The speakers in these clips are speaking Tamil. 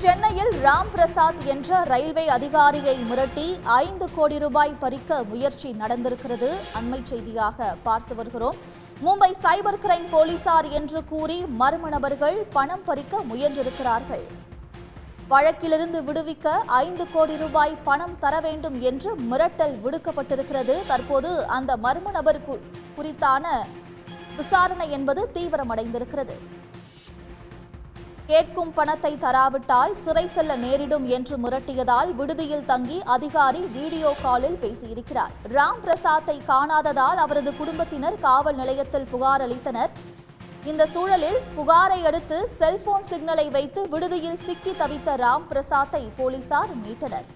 சென்னையில் ராம் பிரசாத் என்ற ரயில்வே அதிகாரியை மிரட்டி 5 கோடி ரூபாய் பறிக்க முயற்சி நடந்திருக்கிறது. அண்மை செய்தியாக பார்த்து வருகிறோம். மும்பை சைபர் கிரைம் போலீசார் என்று கூறி மர்ம நபர்கள் பணம் பறிக்க முயன்றிருக்கிறார்கள். வழக்கிலிருந்து விடுவிக்க 5 கோடி ரூபாய் பணம் தர வேண்டும் என்று மிரட்டல் விடுக்கப்பட்டிருக்கிறது. தற்போது அந்த மர்ம நபர் குறித்தான விசாரணை என்பது தீவிரமடைந்திருக்கிறது. கேட்கும் பணத்தை தராவிட்டால் சிறை செல்ல நேரிடும் என்று மிரட்டியதால் விடுதியில் தங்கி அதிகாரி வீடியோ காலில் பேசியிருக்கிறார். ராம் பிரசாத்தை காணாததால் அவரது குடும்பத்தினர் காவல் நிலையத்தில் புகார் அளித்தனர். இந்த சூழலில் புகாரை அடுத்து செல்போன் சிக்னலை வைத்து விடுதியில் சிக்கி தவித்த ராம் பிரசாத்தை போலீசார் மீட்டனர்.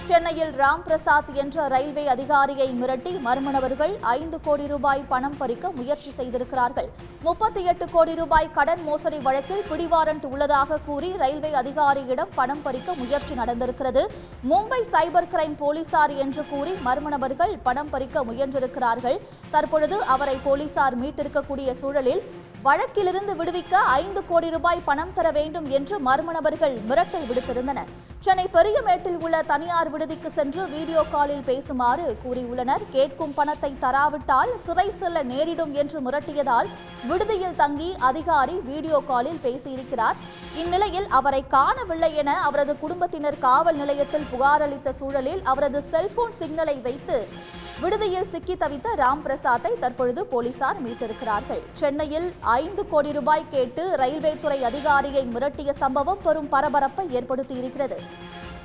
சென்னையில் ராம் பிரசாத் என்ற ரயில்வே அதிகாரியை மிரட்டி மர்ம நபர்கள் 5 கோடி ரூபாய் பணம் பறிக்க முயற்சி செய்திருக்கிறார்கள். 38 கோடி ரூபாய் கடன் மோசடி வழக்கில் பிடிவாரண்ட் உள்ளதாக கூறி ரயில்வே அதிகாரியிடம் பணம் பறிக்க முயற்சி நடந்திருக்கிறது. மும்பை சைபர் கிரைம் போலீசார் என்று கூறி மர்ம நபர்கள் பணம் பறிக்க முயன்றிருக்கிறார்கள். தற்பொழுது அவரை போலீசார் மீட்டிருக்கக்கூடிய சூழலில் வழக்கிலிருந்து விடுவிக்க 5 கோடி ரூபாய் பணம் தர வேண்டும் என்று மர்ம நபர்கள் மிரட்டல் விடுத்திருந்தனர். சென்னை பெரியமேட்டில் உள்ள தனியார் விடுதிக்கு சென்று வீடியோ காலில் பேசுமாறு கூறியுள்ளனர். கேட்கும் பணத்தை தராவிட்டால் சிறை செல்ல நேரிடும் என்று மிரட்டியதால் விடுதியில் தங்கி அதிகாரி வீடியோ காலில் பேசியிருக்கிறார். இந்நிலையில் அவரை காணவில்லை என அவரது குடும்பத்தினர் காவல் நிலையத்தில் புகார் அளித்த சூழலில் அவரது செல்போன் சிக்னலை வைத்து விடுதியில் சிக்கி தவித்த ராம் பிரசாத்தை தற்பொழுது போலீசார் மீட்டிருக்கிறார்கள். சென்னையில் 5 கோடி ரூபாய் கேட்டு ரயில்வே துறை அதிகாரியை மிரட்டிய சம்பவம் பெரும் பரபரப்பை ஏற்படுத்தியிருக்கிறது.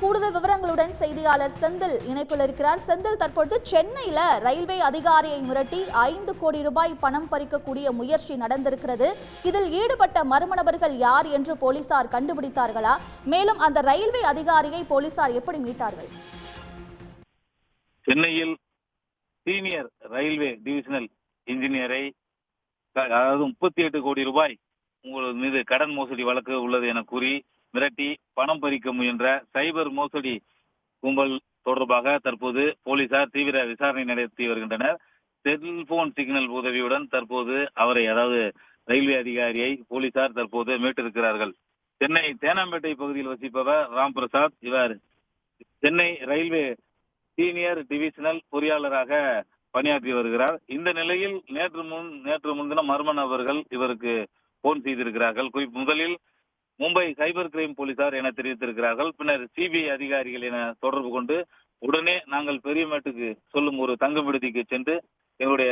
கூடுதல் விவரங்களுடன் செய்தியாளர் செந்தில் இணைப்பில் இருக்கிறார். செந்தில், தற்பொழுது சென்னையில ரயில்வே அதிகாரியை மிரட்டி 5 கோடி ரூபாய் பணம் பறிக்கக்கூடிய முயற்சி நடந்திருக்கிறது. இதில் ஈடுபட்ட மர்ம நபர்கள் யார் என்று போலீசார் கண்டுபிடித்தார்களா? மேலும் அந்த ரயில்வே அதிகாரியை போலீசார் எப்படி மீட்டார்கள்? சென்னையில் சீனியர் ரயில்வே டிவிஷனல் இன்ஜினியரை, அதாவது 38 கோடி ரூபாய் உங்கள் மீது கடன் மோசடி வழக்கு உள்ளது என கூறி மிரட்டி பணம் பறிக்க முயன்ற சைபர் மோசடி கும்பல் தொடர்பாக தற்போது போலீசார் தீவிர விசாரணை நடத்தி வருகின்றனர். செல்போன் சிக்னல் உதவியுடன் தற்போது அவரை, அதாவது ரயில்வே அதிகாரியை போலீசார் தற்போது மீட்டிருக்கிறார்கள். சென்னை தேனாம்பேட்டை பகுதியில் வசிப்பவர் ராம் பிரசாத். இவர் சென்னை ரயில்வே சீனியர் டிவிஷனல் பொறியாளராக பணியாற்றி வருகிறார். இந்த நிலையில் நேற்று முன்தினம் மர்ம நபர்கள் இவருக்கு போன் செய்திருக்கிறார்கள். முதலில் மும்பை சைபர் கிரைம் போலீசார் என தெரிவித்திருக்கிறார்கள். பின்னர் சிபிஐ அதிகாரிகள் என தொடர்பு கொண்டு உடனே நாங்கள் பெரியமேட்டுக்கு சொல்லும் ஒரு தங்கும் விடுதிக்கு சென்று எங்களுடைய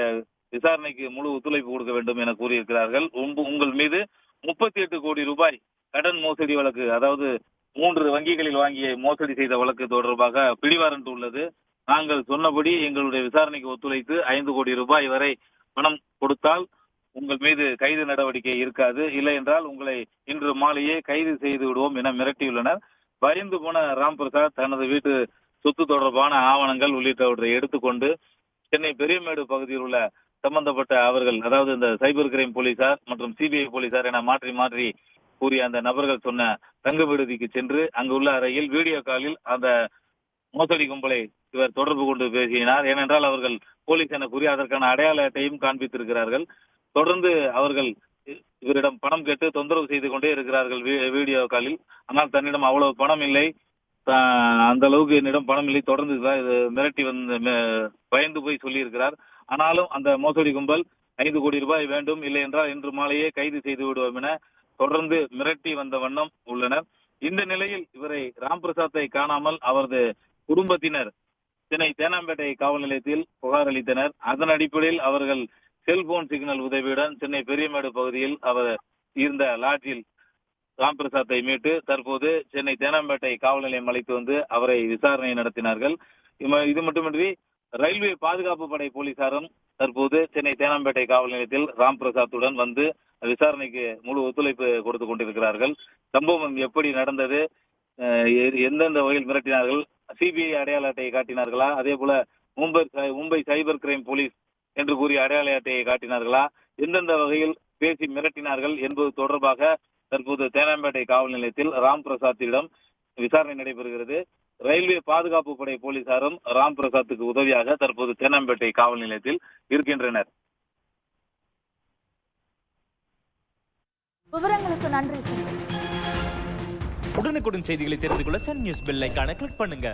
விசாரணைக்கு முழு ஒத்துழைப்பு கொடுக்க வேண்டும் என கூறியிருக்கிறார்கள். உங்கள் மீது 38 கோடி ரூபாய் கடன் மோசடி வழக்கு, அதாவது 3 வங்கிகளில் வாங்கிய மோசடி செய்த வழக்கு தொடர்பாக பிடிவாரண்ட் உள்ளது. நாங்கள் சொன்னபடி எங்களுடைய விசாரணைக்கு ஒத்துழைத்து 5 கோடி ரூபாய் வரை பணம் கொடுத்தால் உங்கள் மீது கைது நடவடிக்கை இருக்காது, இல்லை என்றால் உங்களை இன்று மாலையே கைது செய்து விடுவோம் என மிரட்டியுள்ளனர். பயந்து போன ராம் பிரசாத் தனது வீட்டு சொத்து தொடர்பான ஆவணங்கள் உள்ளிட்டவற்றை எடுத்துக்கொண்டு சென்னை பெரியமேடு பகுதியில் உள்ள சம்பந்தப்பட்ட அவர்கள், அதாவது இந்த சைபர் கிரைம் போலீசார் மற்றும் சிபிஐ போலீசார் என மாற்றி மாற்றி கூறிய அந்த நபர்கள் சொன்ன தங்கு விடுதிக்கு சென்று அங்குள்ள அறையில் வீடியோ காலில் அந்த மோசடி கும்பலை இவர் தொடர்பு கொண்டு பேசினார். ஏனென்றால் அவர்கள் போலீஸ் என கூறி அதற்கான அடையாள அட்டையும் காண்பித்திருக்கிறார்கள். தொடர்ந்து அவர்கள் இவரிடம் பணம் கேட்டு தொந்தரவு செய்து கொண்டே இருக்கிறார்கள் வீடியோ காலில். ஆனால் தன்னிடம் அவ்வளவு பணம் இல்லை, அந்த அளவுக்கு என்னிடம் பணம் இல்லை, தொடர்ந்து மிரட்டி வந்து பயந்து போய் சொல்லியிருக்கிறார். ஆனாலும் அந்த மோசடி கும்பல் 5 கோடி ரூபாய் வேண்டும், இல்லை என்றால் இன்று மாலையே கைது செய்து விடுவோம் என தொடர்ந்து மிரட்டி வந்த வண்ணம் உள்ளனர். இந்த நிலையில் இவரை ராம் பிரசாத்தை காணாமல் அவரது குடும்பத்தினர் சென்னை தேனாம்பேட்டை காவல் நிலையத்தில் புகார் அளித்தனர். அதன் அடிப்படையில் அவர்கள் செல்போன் சிக்னல் உதவியுடன் சென்னை பெரியமேடு பகுதியில் அவர் இருந்த லாட்ஜில் ராம் பிரசாத்தை மீட்டு தற்போது சென்னை தேனாம்பேட்டை காவல் நிலையம் அழைத்து வந்து அவரை விசாரணை நடத்தினார்கள். இது மட்டுமின்றி ரயில்வே பாதுகாப்பு படை போலீசாரும் தற்போது சென்னை தேனாம்பேட்டை காவல் நிலையத்தில் ராம் பிரசாத்துடன் வந்து விசாரணைக்கு முழு ஒத்துழைப்பு கொடுத்து கொண்டிருக்கிறார்கள். சம்பவம் எப்படி நடந்தது, எந்தெந்த வகையில் மிரட்டினார்கள், சிபிஐ அடையாள அட்டையை காட்டினார்களா, அதே போல மும்பை சைபர் கிரைம் போலீஸ் என்று கூறிய அடையாள அட்டையை காட்டினார்களா, எந்தெந்த வகையில் பேசி மிரட்டினார்கள் என்பது தொடர்பாக தற்போது தேனாம்பேட்டை காவல் நிலையத்தில் ராம் பிரசாத்திடம் விசாரணை நடைபெறுகிறது. ரயில்வே பாதுகாப்பு படை போலீசாரும் ராம் பிரசாத்துக்கு உதவியாக தற்போது தேனாம்பேட்டை காவல் நிலையத்தில் இருக்கின்றனர். விவரங்களுக்கு நன்றி. உடனுக்குடன் செய்திகளை தெரிந்து கொள்ள சன் நியூஸ் பெல் ஐகானை கிளிக் பண்ணுங்க.